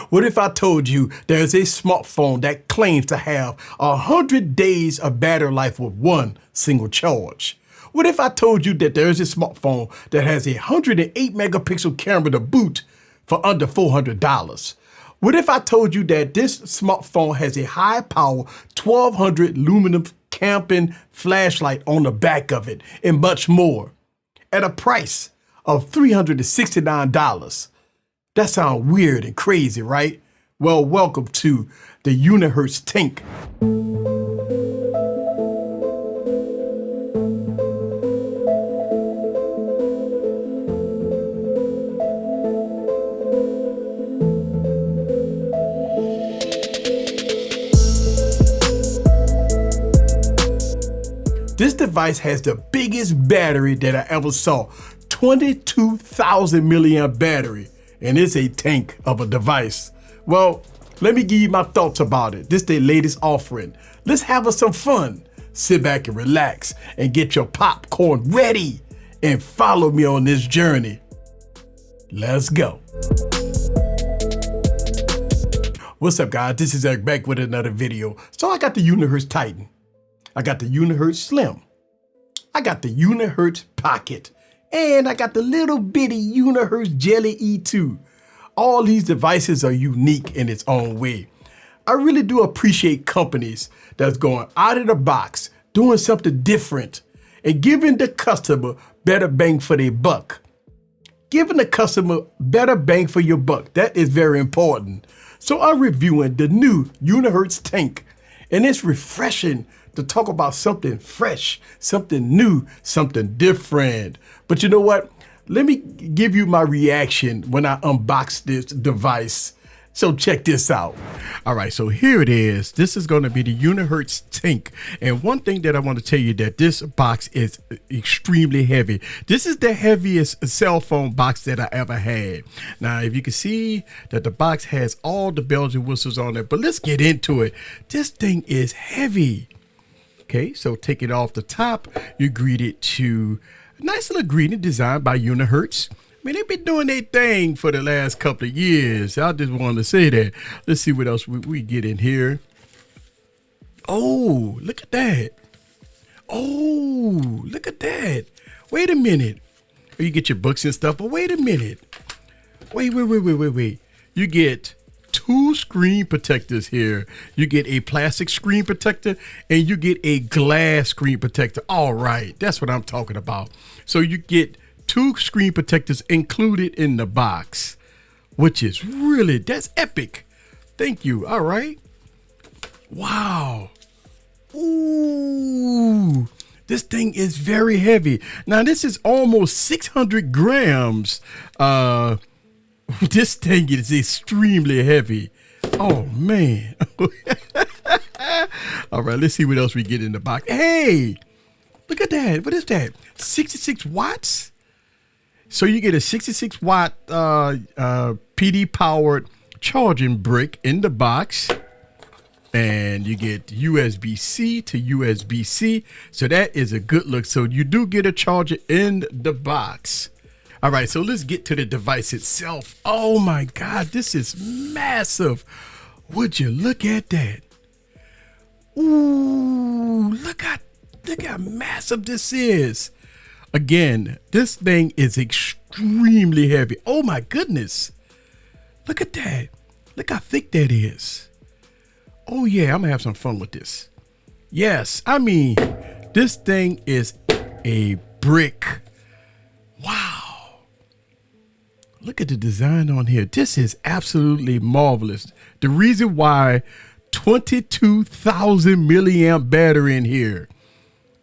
What if I told you there's a smartphone that claims to have 100 days of battery life with one single charge? What if I told you that there's a smartphone that has a 108 megapixel camera to boot for under $400? What if I told you that this smartphone has a high power 1200 luminous camping flashlight on the back of it and much more at a price of $369? That sounds weird and crazy, right? Well, welcome to the Unihertz tank. This device has the biggest battery that I ever saw, 22,000 milliamp battery, and it's a tank of a device. Well, let me give you my thoughts about it. This is the latest offering. Let's have us some fun. Sit back and relax and get your popcorn ready and follow me on this journey. Let's go. What's up, guys? This is Eric back with another video. So I got the Unihertz Titan. I got the Unihertz Slim. I got the Unihertz Pocket. And I got the little bitty Unihertz Jelly E2. All these devices are unique in its own way. I really do appreciate companies that's going out of the box, doing something different, and giving the customer better bang for their buck. Giving the customer better bang for your buck, that is very important. So I'm reviewing the new Unihertz tank, and it's refreshing to talk about something fresh, something new, something different. But you know what? Let me give you my reaction when I unbox this device. So check this out. All right, so here it is. This is going to be the Unihertz tank. And one thing that I want to tell you that this box is extremely heavy. This is the heaviest cell phone box that I ever had. Now, if you can see that the box has all the bells and whistles on it, but let's get into it. This thing is heavy. Okay, so take it off the top. You're greeted to a nice little greeting designed by Unihertz. I mean, they've been doing their thing for the last couple of years. I just wanted to say that. Let's see what else we get in here. Oh, look at that. Oh, look at that. Wait a minute. You get your books and stuff, but wait a minute. Wait. You get two screen protectors here. You get a plastic screen protector and you get a glass screen protector. All right, that's what I'm talking about. So you get two screen protectors included in the box, which is really, that's epic. Thank you. All right. Wow. Ooh, this thing is very heavy. Now this is almost 600 grams. This thing is extremely heavy. Oh, man. All right, let's see what else we get in the box. Hey, look at that. What is that? 66 watts? So you get a 66 watt PD powered charging brick in the box. And you get USB-C to USB-C. So that is a good look. So you do get a charger in the box. All right, so let's get to the device itself. Oh my God, this is massive. Would you look at that? Ooh, look how massive this is. Again, this thing is extremely heavy. Oh my goodness. Look at that. Look how thick that is. Oh yeah, I'm gonna have some fun with this. Yes, I mean, this thing is a brick. Wow. Look at the design on here. This is absolutely marvelous. The reason why 22,000 milliamp battery in here.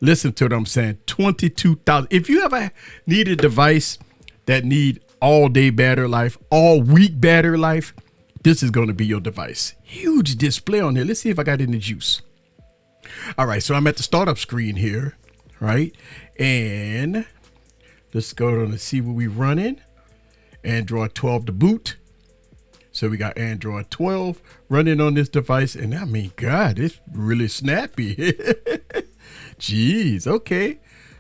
Listen to what I'm saying. 22,000. If you ever need a device that need all day battery life, all week battery life, this is going to be your device. Huge display on here. Let's see if I got any juice. All right. So I'm at the startup screen here. Right. And let's go on and see what we're running. Android 12 to boot. So we got Android 12 running on this device. And I mean, God, it's really snappy. Jeez. Okay.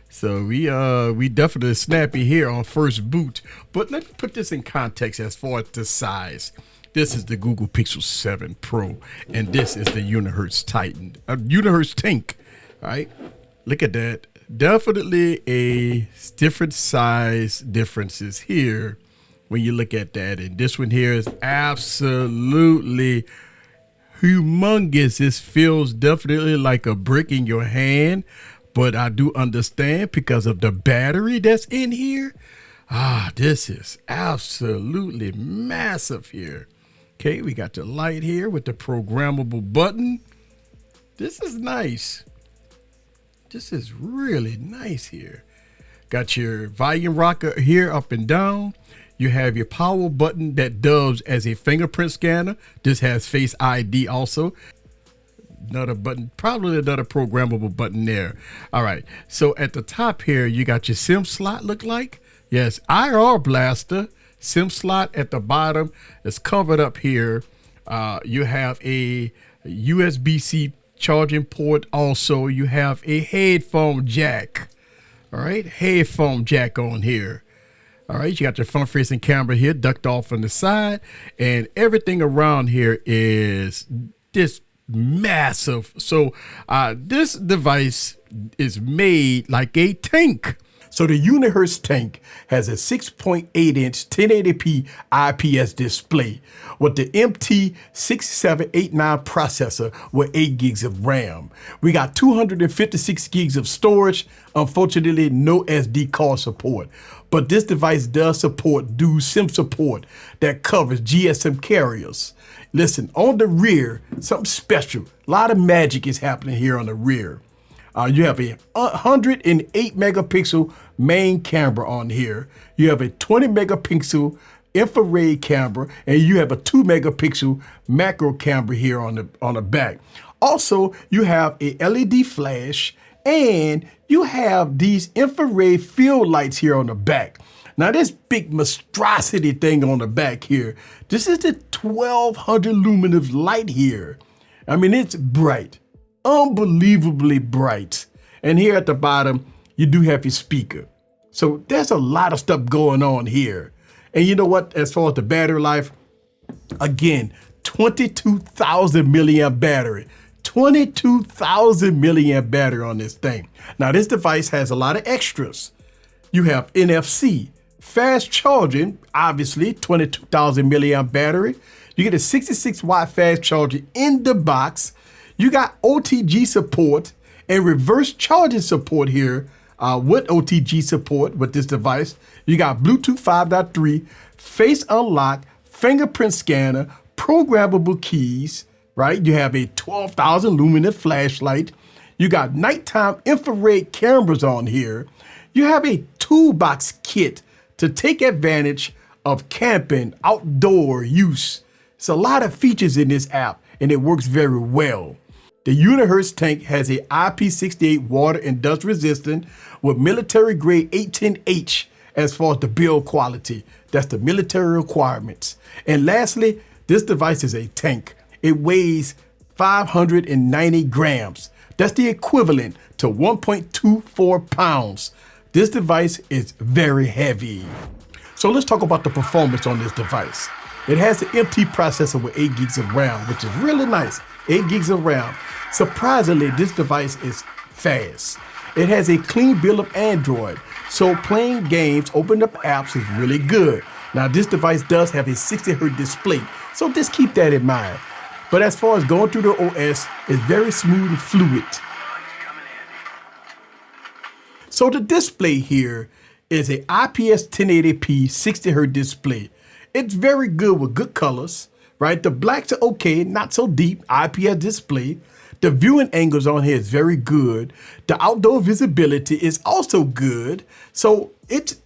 So we definitely snappy here on first boot. But let me put this in context as far as the size. This is the Google Pixel 7 Pro, and this is the Unihertz Titan, Unihertz Tank. All right, look at that. Definitely a different size differences here when you look at that. And this one here is absolutely humongous. This feels definitely like a brick in your hand, but I do understand because of the battery that's in here. This is absolutely massive here. Okay, we got the light here with the programmable button. This is nice. This is really nice here. Got your volume rocker here up and down. You have your power button that does as a fingerprint scanner. This has Face ID also. Another button, probably another programmable button there. All right, so at the top here, you got your SIM slot look like. Yes, IR blaster. SIM slot at the bottom is covered up here. You have a USB-C charging port. Also, you have a headphone jack. All right, headphone jack on here. All right, you got your front facing camera here, ducked off on the side, and everything around here is this massive. So this device is made like a tank. So the Unihertz Tank has a 6.8-inch 1080p IPS display with the MT6789 processor with 8 gigs of RAM. We got 256 gigs of storage. Unfortunately, no SD card support. But this device does support dual SIM support that covers GSM carriers. Listen, on the rear, something special. A lot of magic is happening here on the rear. You have a 108 megapixel main camera on here. You have a 20 megapixel infrared camera, and you have a 2 megapixel macro camera here on the back. Also, you have a LED flash, and you have these infrared field lights here on the back. Now this big monstrosity thing on the back here, this is the 1200 luminous light here. I mean, it's bright. Unbelievably bright. And here at the bottom, you do have your speaker. So there's a lot of stuff going on here. And you know what, as far as the battery life, again, 22,000 milliamp battery. 22,000 milliamp battery on this thing. Now this device has a lot of extras. You have NFC, fast charging, obviously 22,000 milliamp battery. You get a 66 watt fast charger in the box. You got OTG support and reverse charging support here with OTG support with this device. You got Bluetooth 5.3, face unlock, fingerprint scanner, programmable keys, right? You have a 12,000 luminous flashlight. You got nighttime infrared cameras on here. You have a toolbox kit to take advantage of camping, outdoor use. It's a lot of features in this app, and it works very well. The Unihertz Tank has a IP68 water and dust resistant with military grade 810H as far as the build quality. That's the military requirements. And lastly, this device is a tank. It weighs 590 grams. That's the equivalent to 1.24 pounds. This device is very heavy. So let's talk about the performance on this device. It has the MT processor with 8 gigs of RAM, which is really nice. 8 gigs of RAM. Surprisingly, this device is fast. It has a clean bill of Android, so playing games, opening up apps is really good. Now this device does have a 60 Hz display, so just keep that in mind. But as far as going through the OS, it's very smooth and fluid. So the display here is a IPS 1080p 60 Hz display. It's very good with good colors, right? The blacks are okay, not so deep, IPS display. The viewing angles on here is very good. The outdoor visibility is also good. So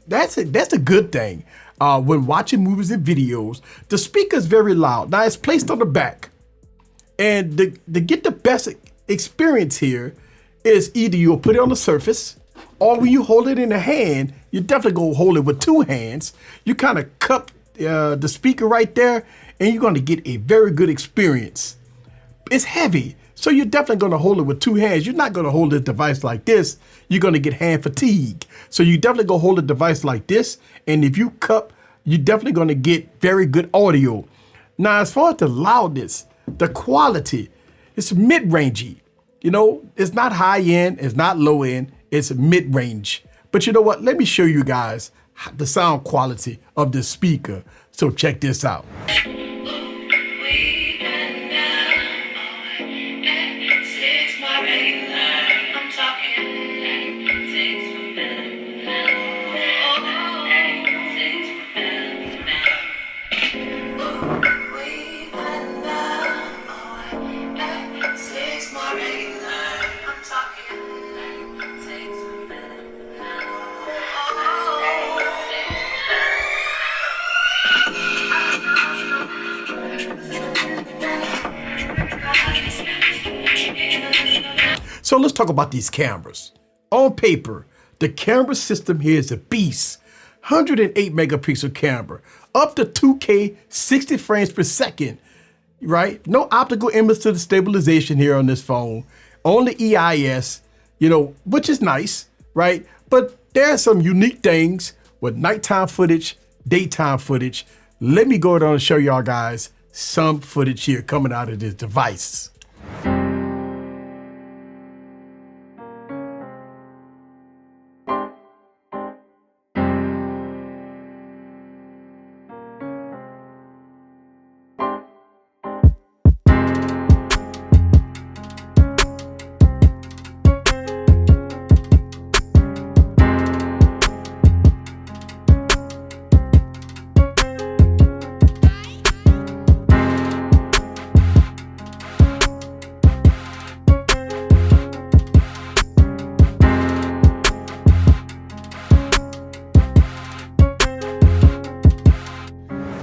that's a good thing. When watching movies and videos, the speaker is very loud. Now it's placed on the back. And to get the best experience here is either you'll put it on the surface, or when you hold it in the hand, you definitely go hold it with 2 hands. You kind of cup the speaker right there, and you're going to get a very good experience. It's heavy, so you're definitely going to hold it with 2 hands. You're not going to hold this device like this. You're going to get hand fatigue. So you definitely go hold a device like this, and if you cup, you're definitely going to get very good audio. Now, as far as the loudness, the quality, it's mid-rangey. You know, it's not high end, it's not low end, it's mid-range. But you know what? Let me show you guys the sound quality of the speaker. So check this out. So let's talk about these cameras. On paper, the camera system here is a beast. 108 megapixel camera, up to 2K, 60 frames per second, right? No optical image to the stabilization here on this phone. Only EIS, you know, which is nice, right? But there are some unique things with nighttime footage, daytime footage. Let me go down and show y'all guys some footage here coming out of this device.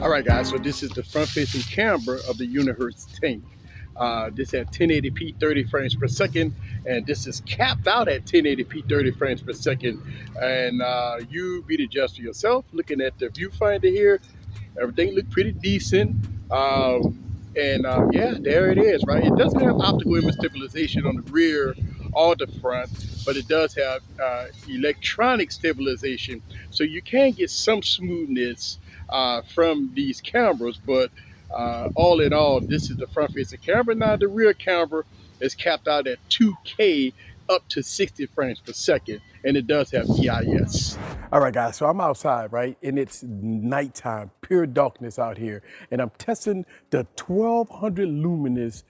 All right, guys, so this is the front-facing camera of the Unihertz tank. This at 1080p 30 frames per second, and this is capped out at 1080p 30 frames per second. And you be the judge for yourself. Looking at the viewfinder here, everything looked pretty decent. Yeah, there it is, right? It doesn't have optical image stabilization on the rear or the front, but it does have electronic stabilization, so you can get some smoothness from these cameras. But all in all, this is the front-facing camera. Now the rear camera is capped out at 2K up to 60 frames per second, and it does have EIS. All right, guys, so I'm outside, right? And it's nighttime, pure darkness out here. And I'm testing the 1200 luminous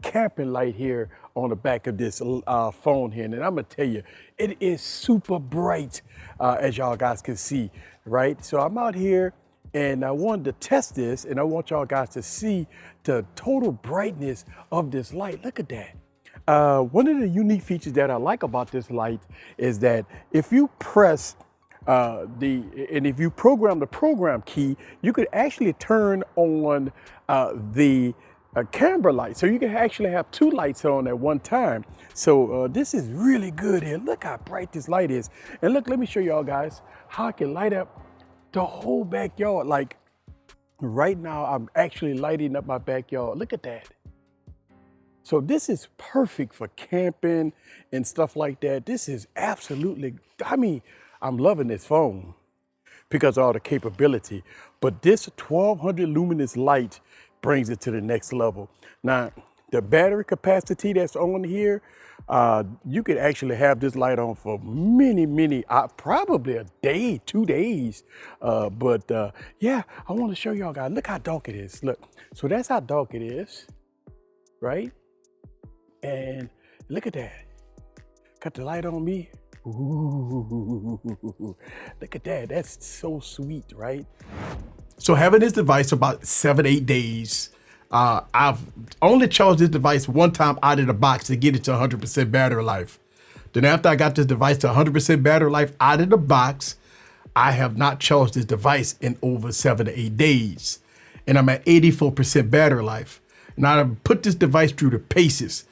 camping light here on the back of this phone here. And I'm gonna tell you, it is super bright, as y'all guys can see, right? So I'm out here and I wanted to test this, and I want y'all guys to see the total brightness of this light. Look at that. One of the unique features that I like about this light is that if you press if you program the program key, you could actually turn on the camera light. So you can actually have two lights on at one time. So this is really good here. Look how bright this light is. And look, let me show y'all guys how I can light up the whole backyard. Like right now, I'm actually lighting up my backyard. Look at that. So this is perfect for camping and stuff like that. This is absolutely, I mean, I'm loving this phone because of all the capability, but this 1200 luminous light brings it to the next level. Now, the battery capacity that's on here, you could actually have this light on for many, probably a day, 2 days. Yeah, I want to show y'all guys, look how dark it is. Look, so that's how dark it is, right? And look at that. Got the light on me. Ooh, look at that. That's so sweet, right? So having this device about 7-8 days, I've only charged this device one time out of the box to get it to 100% battery life. Then after I got this device to 100% battery life out of the box, I have not charged this device in over 7 to 8 days. And I'm at 84% battery life. Now I put this device through the paces.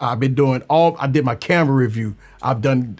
I've been doing I did my camera review. I've done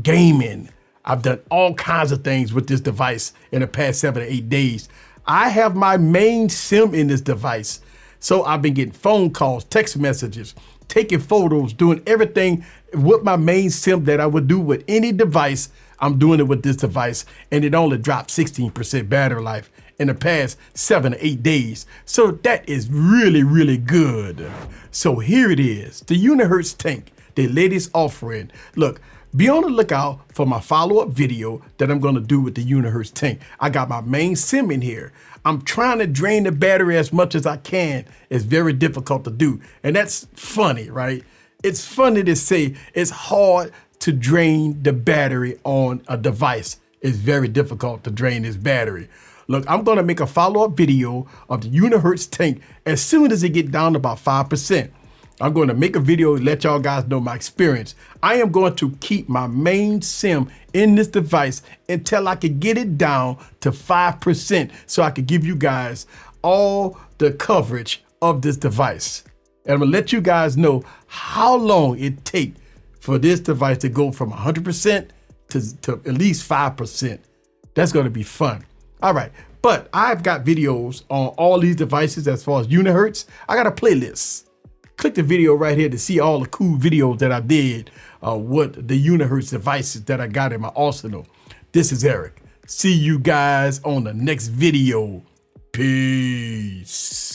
gaming. I've done all kinds of things with this device in the past 7 to 8 days. I have my main SIM in this device. So I've been getting phone calls, text messages, taking photos, doing everything with my main SIM that I would do with any device. I'm doing it with this device, and it only dropped 16% battery life. in the past 7 or 8 days. So that is really, really good. So here it is, the Unihertz tank, the latest offering. Look, be on the lookout for my follow-up video that I'm gonna do with the Unihertz tank. I got my main sim in here. I'm trying to drain the battery as much as I can. It's very difficult to do. And that's funny, right? It's funny to say it's hard to drain the battery on a device. It's very difficult to drain this battery. Look, I'm gonna make a follow-up video of the Unihertz tank as soon as it get down to about 5%. I'm going to make a video to let y'all guys know my experience. I am going to keep my main sim in this device until I can get it down to 5% so I can give you guys all the coverage of this device. And I'm gonna let you guys know how long it takes for this device to go from 100% to at least 5%. That's gonna be fun. All right, but I've got videos on all these devices as far as Unihertz. I got a playlist. Click the video right here to see all the cool videos that I did with the Unihertz devices that I got in my arsenal. This is Eric. See you guys on the next video. Peace.